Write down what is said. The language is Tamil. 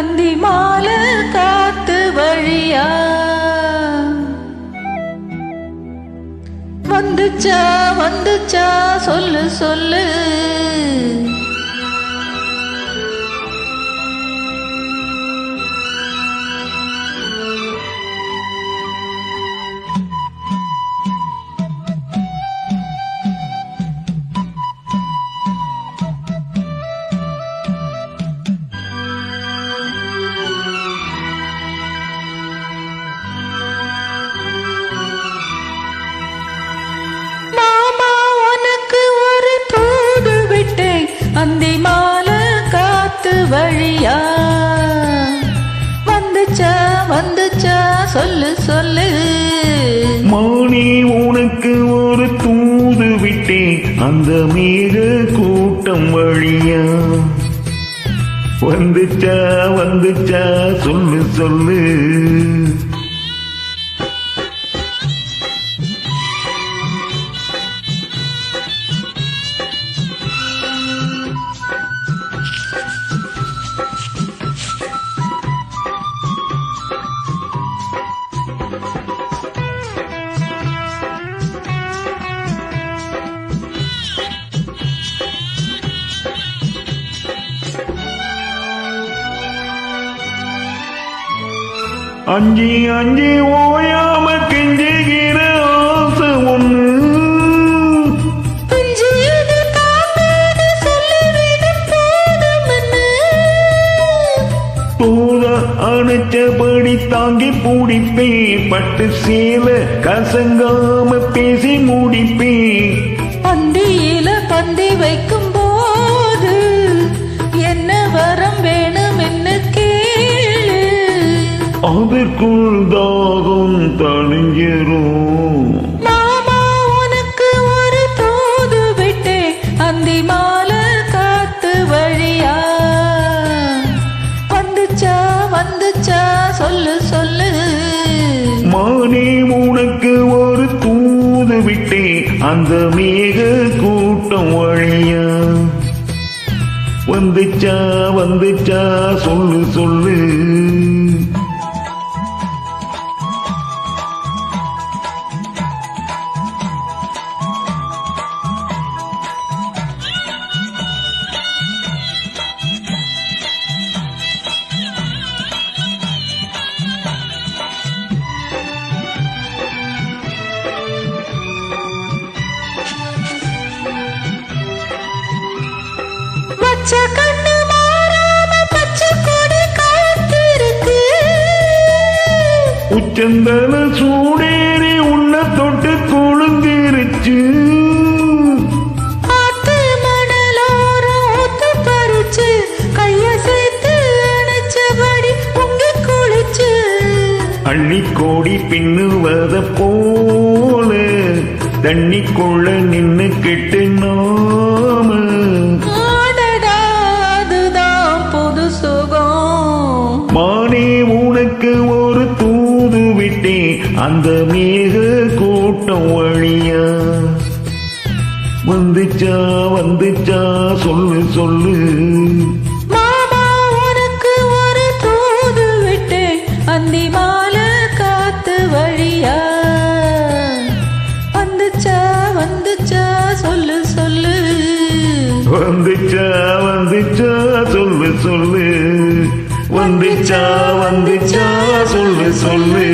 அந்தி மாலை காத்து வழியா வந்துச்சா வந்துச்சா சொல்லு சொல்லு அந்தி மாலை காத்து வழியா வந்துச்சா வந்துச்சா சொல்லு சொல்லு மானே உனக்கு ஒரு தூது விட்டேன் அந்த மேக கூட்டம் வழியா வந்துச்சா வந்துச்சா சொல்லு சொல்லு அஞ்சி அஞ்சி ஓயாம கெஞ்சுகிற ஆசை ஒண்ணு பூத அணைச்சபடி தாங்கி பூடிப்பேன் பட்டு சேல கசங்காம பேசி முடிப்பேன் பந்தியில பந்தி வைக்கும் போது என்ன வரம் வேணும் என்ன அதற்குள் தாகம் தணிஞ்சிரும் மாமா உனக்கு ஒரு தூது விட்டேன் அந்தி மாலை காத்து வழியா வந்துச்சா வந்துச்சா சொல்லு சொல்லு மானே உனக்கு ஒரு தூது விட்டேன் அந்த மேக கூட்டம் வழியா வந்துச்சா வந்துச்சா சொல்லு சொல்லு கண்ணு மாறாம பச்சை கொடி காத்திருக்கு உச்சந்தன சூடேறி உன்ன தொட்டு கொழுந்திருச்சு ஆத்து மணலோரம் ஊத்து பறிச்சு கைய சேர்த்து அணைச்சபடி பொங்கி குளிச்சு அள்ளி கோடி பின்னுவத போல தண்ணிக்குள்ள நின்னு கெட்டு நாம மானே உனக்கு ஒரு தூது விட்டேன் அந்த மேக கூட்டம் வழியா வந்துச்சா வந்துச்சா சொல்லு சொல்லு மாமா உனக்கு ஒரு தூது விட்டேன் அந்தி மாலை காத்து வழியா வந்துச்சா வந்துச்சா சொல்லு சொல்லு வந்துச்சா வந்துச்சா சொல்லு சொல்லு வந்துச்சா வந்துச்சா சொல்லு சொல்லு